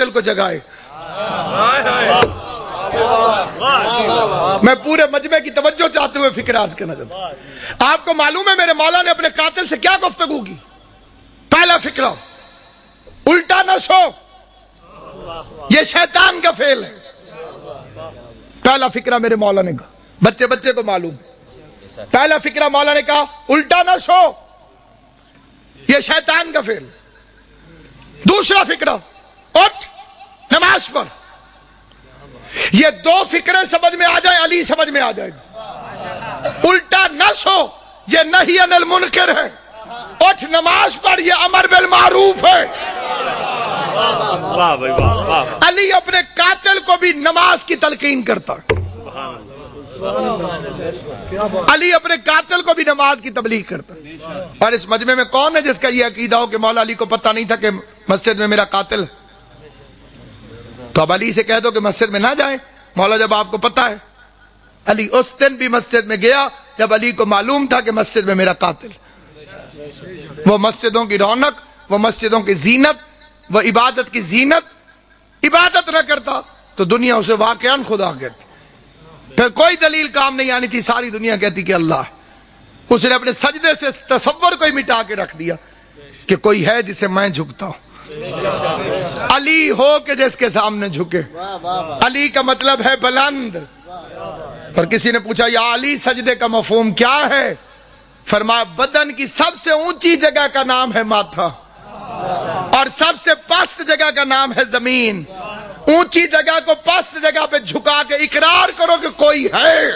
قاتل کو جگائے. میں پورے مجمع کی توجہ چاہتے ہوئے فکر عرض کرنا چاہتا ہوں. آپ کو معلوم ہے میرے مولا نے اپنے قاتل سے کیا گفتگو کی؟ پہلا فکرہ الٹا نہ سو، یہ شیطان کا فعل ہے. پہلا فکرہ میرے مولا نے کہا، بچے کو معلوم. پہلا فکرہ مولا نے کہا الٹا نہ سو، یہ شیطان کا فعل. دوسرا فکرہ اٹھ نماز پڑھ. یہ دو فکرے سمجھ میں آ جائے علی سمجھ میں آ جائے گا. الٹا نہ سو یہ نہی عن المنکر ہے، اٹھ نماز پڑھ یہ امر بالمعروف ہے. علی اپنے قاتل کو بھی نماز کی تلقین کرتا ہے. علی اپنے قاتل کو بھی نماز کی تبلیغ کرتا ہے. اور اس مجمع میں کون ہے جس کا یہ عقیدہ ہو کہ مولا علی کو پتہ نہیں تھا کہ مسجد میں میرا قاتل ہے؟ تو اب علی سے کہہ دو کہ مسجد میں نہ جائیں. مولا جب آپ کو پتہ ہے، علی اس دن بھی مسجد میں گیا جب علی کو معلوم تھا کہ مسجد میں میرا قاتل. وہ مسجدوں کی رونق، وہ مسجدوں کی زینت، وہ عبادت کی زینت، عبادت نہ کرتا تو دنیا اسے واقعاً خدا کہتی. پھر کوئی دلیل کام نہیں آنی تھی، ساری دنیا کہتی کہ اللہ ہے. اس نے اپنے سجدے سے تصور کو ہی مٹا کے رکھ دیا کہ کوئی ہے جسے میں جھکتا ہوں. علی ہو کہ جس کے سامنے جھکے. علی کا مطلب ہے بلند. اور کسی نے پوچھا یا علی سجدے کا مفہوم کیا ہے؟ فرمایا بدن کی سب سے اونچی جگہ کا نام ہے ماتھا اور سب سے پست جگہ کا نام ہے زمین. اونچی جگہ کو پست جگہ پہ جھکا کے اقرار کرو کہ کوئی ہے.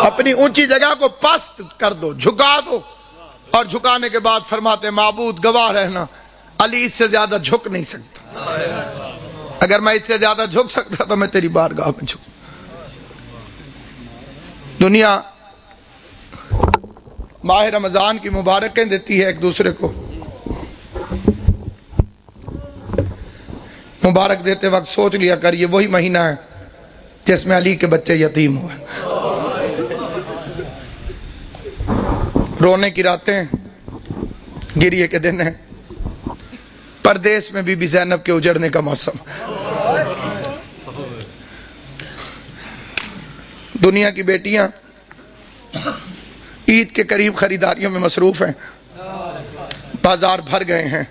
اپنی اونچی جگہ کو پست کر دو، جھکا دو. اور جھکانے کے بعد فرماتے معبود گواہ رہنا علی اس سے زیادہ جھک نہیں سکتا. اگر میں اس سے زیادہ جھک سکتا تو میں تیری بارگاہ میں جھک. دنیا ماہ رمضان کی مبارکیں دیتی ہے ایک دوسرے کو. مبارک دیتے وقت سوچ لیا کر یہ وہی مہینہ ہے جس میں علی کے بچے یتیم ہوئے. رونے کی راتیں، گریے کے دن ہیں. پردیس میں بی بی زینب کے اجڑنے کا موسم. دنیا کی بیٹیاں عید کے قریب خریداریوں میں مصروف ہیں. بازار بھر گئے ہیں.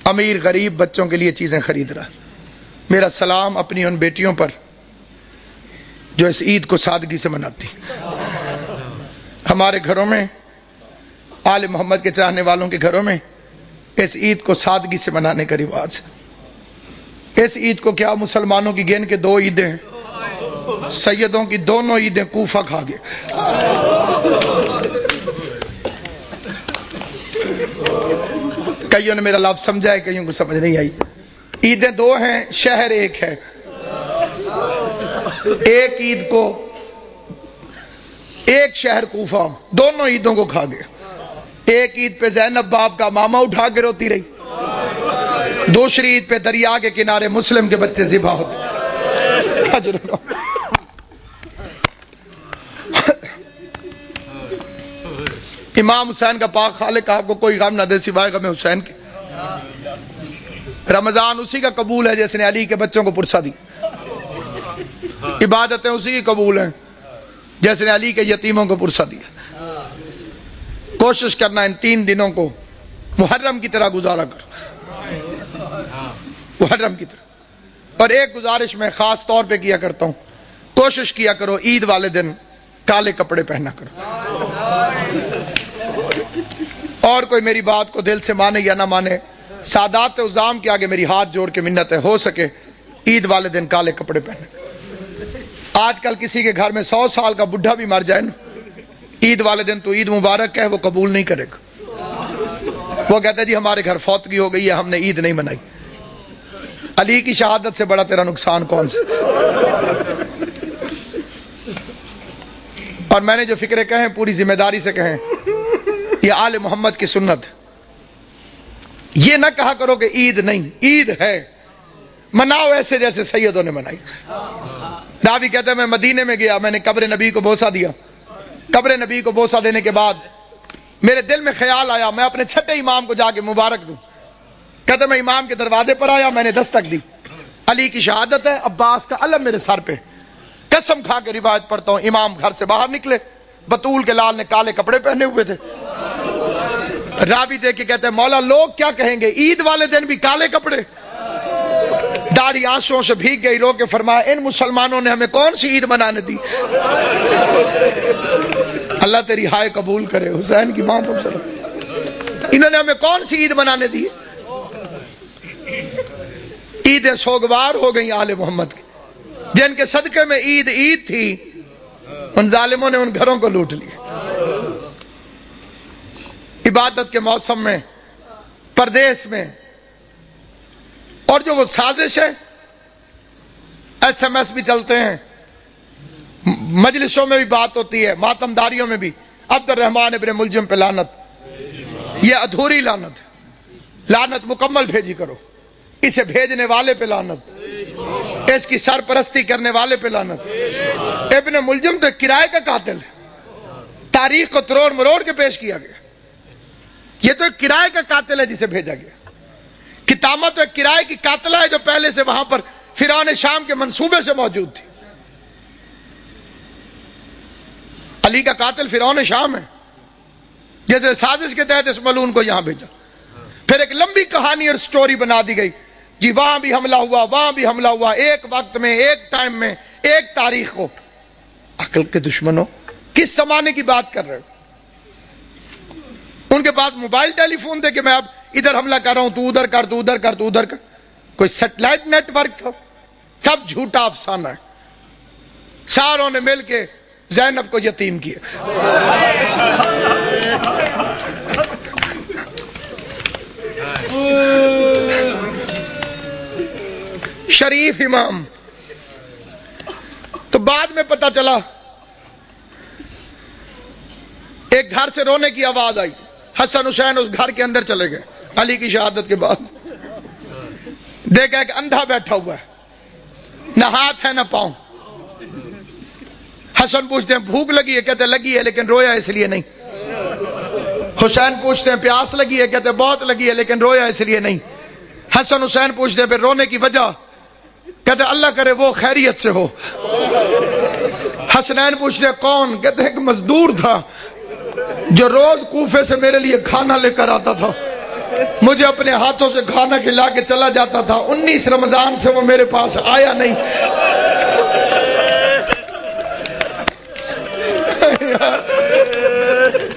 امیر غریب بچوں کے لیے چیزیں خرید رہا. میرا سلام اپنی ان بیٹیوں پر جو اس عید کو سادگی سے مناتی. ہمارے گھروں میں، آل محمد کے چاہنے والوں کے گھروں میں اس عید کو سادگی سے منانے کا رواج ہے. اس عید کو کیا مسلمانوں کی گن کے 2 عیدیں ہیں. سیدوں کی دونوں عیدیں کوفہ کھا گئے. کئیوں نے میرا لفظ سمجھا ہے، کئیوں کو سمجھ نہیں آئی. عیدیں 2 ہیں، شہر ایک ہے. ایک عید کو ایک شہر کوفہ دونوں عیدوں کو کھا گئے. ایک عید پہ زینب باپ کا ماما اٹھا کے روتی رہی. دوسری عید پہ دریا کے کنارے مسلم کے بچے ذبح ہوتے. امام حسین کا پاک خالق آپ کو کوئی غم نہ دے سوائے غم حسین کے. رمضان اسی کا قبول ہے جس نے علی کے بچوں کو پرسا دی. عبادتیں اسی کی قبول ہیں جیسے نے علی کے یتیموں کو پرسا دیا. کوشش کرنا ان 3 دنوں کو محرم کی طرح گزارا کر. محرم کی طرح. اور ایک گزارش میں خاص طور پہ کیا کرتا ہوں، کوشش کیا کرو عید والے دن کالے کپڑے پہنا کرو. اور کوئی میری بات کو دل سے مانے یا نہ مانے، سادات عظام کے آگے میری ہاتھ جوڑ کے منت ہے، ہو سکے عید والے دن کالے کپڑے پہنے. آج کل کسی کے گھر میں 100 سال کا بڈھا بھی مر جائے نا، عید والے دن تو عید مبارک کہے وہ قبول نہیں کرے گا. وہ کہتا ہے جی ہمارے گھر فوتگی ہو گئی ہے، ہم نے عید نہیں منائی. علی کی شہادت سے بڑا تیرا نقصان کون سا؟ اور میں نے جو فکرے کہیں پوری ذمہ داری سے کہیں، یہ آل محمد کی سنت. یہ نہ کہا کرو کہ عید نہیں، عید ہے، مناؤ ایسے جیسے سیدوں نے منائی. راوی کہتا ہے میں مدینے میں گیا، میں نے قبر نبی کو بوسہ دیا. قبر نبی کو بوسہ دینے کے بعد میرے دل میں خیال آیا میں اپنے چھٹے امام کو جا کے مبارک دوں. کہتے میں امام کے دروازے پر آیا, میں نے دستک دی, علی کی شہادت ہے, عباس کا علم میرے سر پہ, قسم کھا کے روایت پڑھتا ہوں. امام گھر سے باہر نکلے, بطول کے لال نے کالے کپڑے پہنے ہوئے تھے. راوی دیکھ کے کہتے ہیں مولا لوگ کیا کہیں گے, عید والے دن بھی کالے کپڑے. داڑھی آنسوؤں سے بھیگ گئی, رو کے فرمایا ان مسلمانوں نے ہمیں کون سی عید منانے دی. اللہ تیری ہائے قبول کرے, حسین کی ماں پر انہوں نے ہمیں کون سی عید منانے دی. عیدیں سوگوار ہو گئی آل محمد کی, جن کے صدقے میں عید عید تھی, ان ظالموں نے ان گھروں کو لوٹ لیا. عبادت کے موسم میں, پردیس میں, اور جو وہ سازش ہے, ایس ایم ایس بھی چلتے ہیں, مجلسوں میں بھی بات ہوتی ہے, ماتم داریوں میں بھی. عبد الرحمن ابن ملجم پہ لعنت, یہ ادھوری لعنت ہے, لعنت مکمل بھیجی کرو. اسے بھیجنے والے پہ لعنت, اس کی سرپرستی کرنے والے پہ لعنت. ابن ملجم تو کرائے کا قاتل ہے, تاریخ کو تروڑ مروڑ کے پیش کیا گیا. یہ تو ایک کرائے کا قاتل ہے جسے بھیجا گیا. کتامہ تو ایک کرائے کی قاتلہ ہے جو پہلے سے وہاں پر فرعون شام کے منصوبے سے موجود تھی. علی کا قاتل فرعون شام ہے, جیسے سازش کے تحت اس ملعون کو یہاں بھیجا. پھر ایک لمبی کہانی اور سٹوری بنا دی گئی, جی وہاں بھی حملہ ہوا, وہاں بھی حملہ ہوا, ایک وقت میں, ایک ٹائم میں, ایک تاریخ کو. عقل کے دشمنوں, کس زمانے کی بات کر رہے ہو؟ ان کے پاس موبائل ٹیلی فون تھے کہ میں اب ادھر حملہ کر رہا ہوں, تو ادھر کر, تو ادھر کر, تو ادھر کر. کوئی سیٹلائٹ نیٹ ورک تھا؟ سب جھوٹا افسانہ ہے. ساروں نے مل کے زینب کو یتیم کیا. شریف امام. تو بعد میں پتا چلا, ایک گھر سے رونے کی آواز آئی, حسن حسین اس گھر کے اندر چلے گئے علی کی شہادت کے بعد. دیکھا ایک اندھا بیٹھا ہوا ہے, نہ ہاتھ ہے نہ پاؤں. حسن پوچھتے ہیں بھوک لگی ہے, کہتے لگی ہے لیکن رویا اس لیے نہیں. حسین پوچھتے ہیں پیاس لگی ہے, کہتے بہت لگی ہے لیکن رویا اس لیے نہیں. حسن حسین پوچھتے ہیں پھر رونے کی وجہ, کہتے اللہ کرے وہ خیریت سے ہو. حسنین پوچھتے ہیں کون, کہتے ایک مزدور تھا جو روز کوفے سے میرے لیے کھانا لے کر آتا تھا, مجھے اپنے ہاتھوں سے کھانا کھلا کے چلا جاتا تھا. 19 رمضان سے وہ میرے پاس آیا نہیں.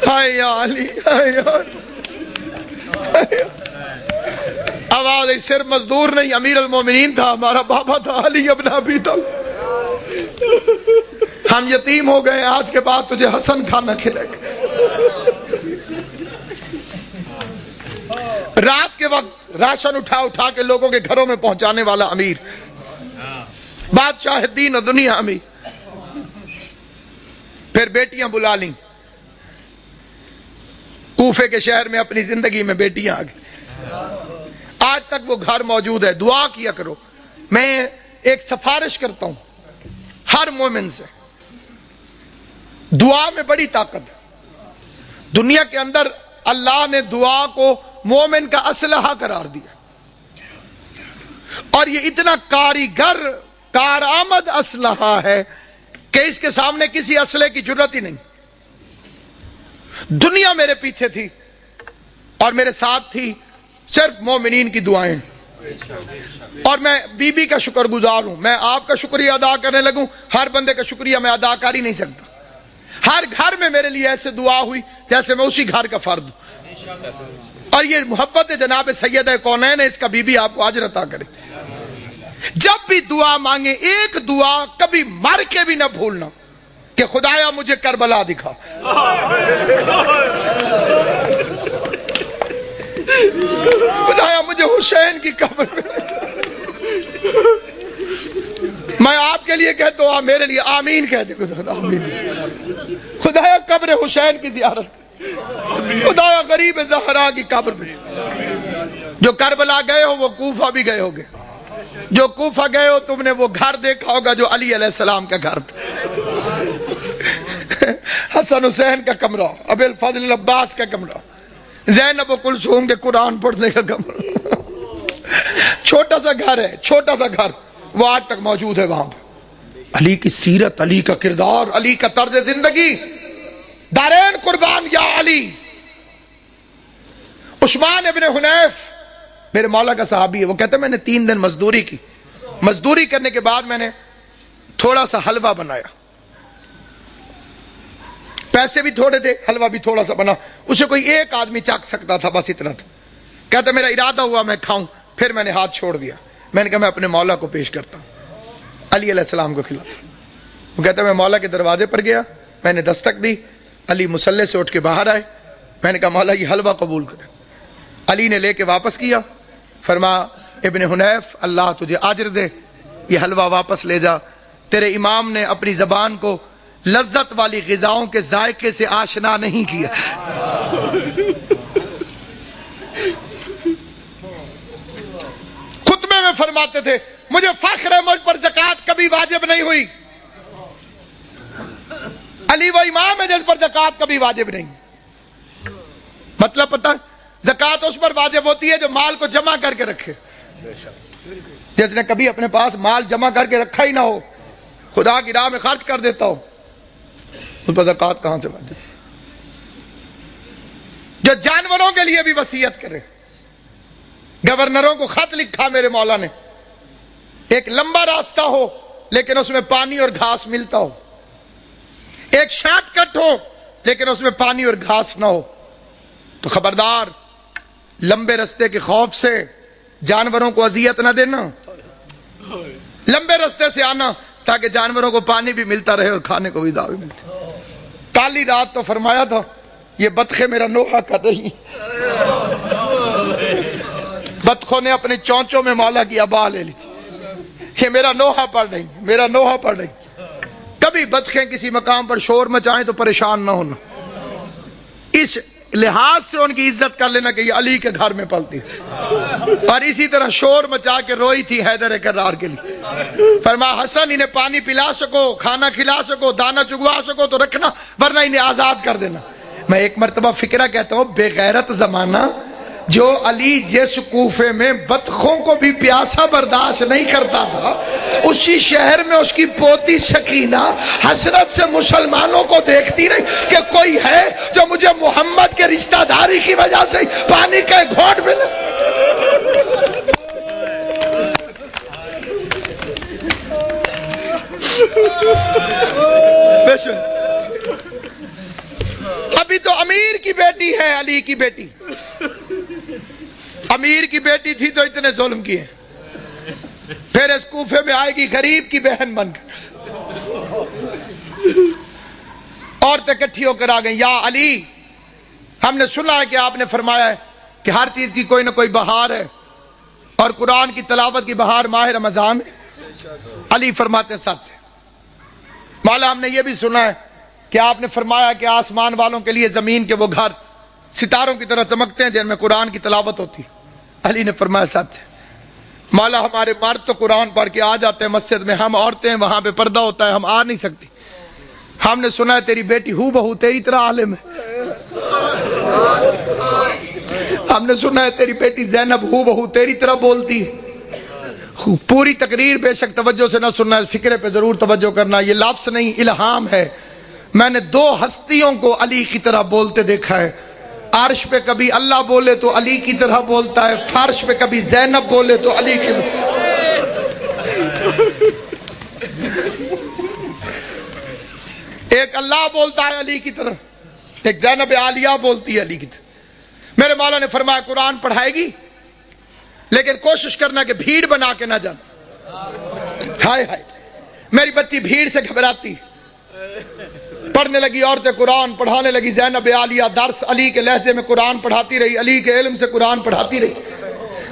ہائے یا علی, آواز صرف مزدور نہیں, امیر المومنین تھا, ہمارا بابا تھا علی ابن ابی طالب. ہم یتیم ہو گئے, آج کے بعد تجھے حسن کھانا کھلے گا. رات کے وقت راشن اٹھا کے لوگوں کے گھروں میں پہنچانے والا امیر, بادشاہ دین و دنیا امیر. پھر بیٹیاں بلا لیں, کوفے کے شہر میں اپنی زندگی میں بیٹیاں آ گئی. آج تک وہ گھر موجود ہے. دعا کیا کرو. میں ایک سفارش کرتا ہوں ہر مومن سے, دعا میں بڑی طاقت ہے. دنیا کے اندر اللہ نے دعا کو مومن کا اسلحہ قرار دیا, اور یہ اتنا کاریگر کارآمد اسلحہ ہے کہ اس کے سامنے کسی اسلحے کی ضرورت ہی نہیں. دنیا میرے پیچھے تھی اور میرے ساتھ تھی صرف مومنین کی دعائیں, اور میں بی بی کا شکر گزار ہوں. میں آپ کا شکریہ ادا کرنے لگوں, ہر بندے کا شکریہ میں ادا کر ہی نہیں سکتا. ہر گھر میں میرے لیے ایسے دعا ہوئی جیسے میں اسی گھر کا فرد ہوں. اور یہ محبت جناب سیدہ کونین ہے, اس کا بی بی آپ کو اجر عطا کرے. جب بھی دعا مانگے, ایک دعا کبھی مر کے بھی نہ بھولنا کہ خدایا مجھے کربلا دکھا, خدایا مجھے حسین کی قبر میں. میں آپ کے لیے کہتا ہوں, آپ میرے لیے آمین کہہ دے. خدایا قبر حسین کی زیارت, خدایا غریب زہرا کی قبر میں. جو کربلا گئے ہو وہ کوفہ بھی گئے ہوگے, جو کوفہ گئے ہو تم نے وہ گھر دیکھا ہوگا جو علی علیہ السلام کا گھر تھا. حسن حسین کا کمرہ، ابی الفضل عباس کا کمرہ، زینب و کلثوم کے قرآن پڑھنے کا کمرہ، چھوٹا سا گھر ہے، چھوٹا سا گھر، وہ آج تک موجود ہے وہاں پہ۔ علی کی سیرت، علی کا کردار، علی کا طرز زندگی، دارین قربان یا علی۔ عثمان ابن حنیف میرے مولا کا صحابی ہے، وہ کہتا ہے میں نے 3 دن مزدوری کی، مزدوری کرنے کے بعد میں نے تھوڑا سا حلوہ بنایا، پیسے بھی تھوڑے تھے، حلوہ بھی تھوڑا سا بنا، اسے کوئی ایک آدمی چکھ سکتا تھا، بس اتنا تھا۔ کہتا میرا ارادہ ہوا میں کھاؤں، پھر میں نے ہاتھ چھوڑ دیا، میں نے کہا میں اپنے مولا کو پیش کرتا ہوں، علی علیہ السلام کو کھلاتا ہوں۔ وہ کہتا میں مولا کے دروازے پر گیا، میں نے دستک دی، علی مصلی سے اٹھ کے باہر آئے، میں نے کہا مولا یہ حلوہ قبول کرے۔ علی نے لے کے واپس کیا، فرمایا ابن حنیف اللہ تجھے اجر دے، یہ حلوہ واپس لے جا، تیرے امام نے اپنی زبان کو لذت والی غذاؤں کے ذائقے سے آشنا نہیں کیا۔ خطبے میں فرماتے تھے مجھے فخر ہے مجھ پر زکوٰۃ کبھی واجب نہیں ہوئی، علی وہ امام ہے جس پر زکوٰۃ کبھی واجب نہیں۔ مطلب پتہ زکوٰۃ اس پر واجب ہوتی ہے جو مال کو جمع کر کے رکھے، جس نے کبھی اپنے پاس مال جمع کر کے رکھا ہی نہ ہو، خدا کی راہ میں خرچ کر دیتا ہو، اس پر زکوٰۃ کہاں سے واجب؟ جو جانوروں کے لیے بھی وصیت کرے، گورنروں کو خط لکھا میرے مولا نے، ایک لمبا راستہ ہو لیکن اس میں پانی اور گھاس ملتا ہو، ایک شارٹ کٹ ہو لیکن اس میں پانی اور گھاس نہ ہو، تو خبردار لمبے راستے کے خوف سے جانوروں کو اذیت نہ دینا، لمبے راستے سے آنا تاکہ جانوروں کو پانی بھی ملتا رہے اور کھانے کو بھی دعوی ملتی۔ کالی رات تو فرمایا تھا یہ بطخیں میرا نوحہ کر رہی، بطخوں نے اپنی چونچوں میں مولا کی ابا لے لی تھی، یہ میرا نوحہ پڑ رہی، میرا نوحہ پڑ رہی۔ کبھی بطخیں کسی مقام پر شور مچائیں تو پریشان نہ ہونا، اس لحاظ سے ان کی عزت کر لینا کہ یہ علی کے گھر میں پلتی، اور اسی طرح شور مچا کے روئی تھی حیدر کرار کے لیے، فرمایا حسن انہیں پانی پلا سکو، کھانا کھلا سکو، دانا چگوا سکو تو رکھنا، ورنہ انہیں آزاد کر دینا۔ میں ایک مرتبہ فکرہ کہتا ہوں، بے غیرت زمانہ جو علی جس کوفے میں بطخوں کو بھی پیاسا برداشت نہیں کرتا تھا، اسی شہر میں اس کی پوتی سکینہ حسرت سے مسلمانوں کو دیکھتی رہی کہ کوئی ہے جو مجھے محمد کے رشتہ داری کی وجہ سے پانی کا گھونٹ ملے۔ ابھی تو امیر کی بیٹی ہے، علی کی بیٹی، امیر کی بیٹی تھی تو اتنے ظلم کیے، پھر اس کوفے میں آئے گی غریب کی بہن بن کر، عورتیں اکٹھی ہو کر آ گئیں، یا علی ہم نے سنا ہے کہ آپ نے فرمایا ہے کہ ہر چیز کی کوئی نہ کوئی بہار ہے، اور قرآن کی تلاوت کی بہار ماہ رمضان ہے۔ علی فرماتے ہیں سچ ہے مولا، ہم نے یہ بھی سنا ہے کہ آپ نے فرمایا کہ آسمان والوں کے لیے زمین کے وہ گھر ستاروں کی طرح چمکتے ہیں جن میں قرآن کی تلاوت ہوتی۔ علی نے فرمایا سچ ہے مولا، ہمارے مرد تو قرآن پڑھ کے آ جاتے ہیں مسجد میں، ہم عورتیں وہاں پہ پردہ ہوتا ہے، ہم آ نہیں سکتی۔ ہم نے سنا ہے تیری بیٹی ہو بہو تیری طرح عالم ہے، ہم نے سنا ہے تیری بیٹی زینب ہو بہو تیری طرح بولتی ہے۔ پوری تقریر بے شک توجہ سے نہ سننا ہے، فکرے پہ ضرور توجہ کرنا، یہ لفظ نہیں الہام ہے۔ میں نے 2 ہستیوں کو علی کی طرح بولتے دیکھا ہے، عرش پہ کبھی اللہ بولے تو علی کی طرح بولتا ہے، فرش پہ کبھی زینب بولے تو علی کی طرح۔ ایک اللہ بولتا ہے علی کی طرح، ایک زینب عالیہ بولتی ہے علی کی طرح۔ میرے مولا نے فرمایا قرآن پڑھائے گی لیکن کوشش کرنا کہ بھیڑ بنا کے نہ جانا۔ ہائے ہائے میری بچی بھیڑ سے گھبراتی، پڑھنے لگی، عورتیں قرآن پڑھانے لگی، زینب عالیہ درس علی کے لہجے میں قرآن پڑھاتی رہی، علی کے علم سے قرآن پڑھاتی رہی۔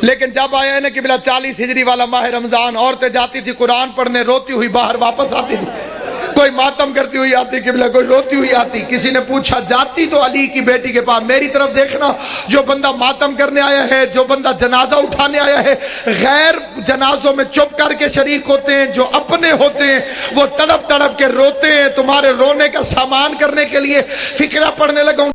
لیکن جب آیا نا قبلہ 40 ہجری والا ماہ رمضان، عورتیں جاتی تھی قرآن پڑھنے، روتی ہوئی باہر واپس آتی تھی۔ کوئی ماتم کرتی ہوئی آتی قبلہ، کوئی روتی ہوئی آتی. کسی نے پوچھا جاتی تو علی کی بیٹی کے پاس، میری طرف دیکھنا. جو بندہ ماتم کرنے آیا ہے، جو بندہ جنازہ اٹھانے آیا ہے، غیر جنازوں میں چپ کر کے شریک ہوتے ہیں. جو اپنے ہوتے ہیں وہ تڑپ تڑپ کے روتے ہیں. تمہارے رونے کا سامان کرنے کے لیے فقرہ پڑھنے لگا ہوں.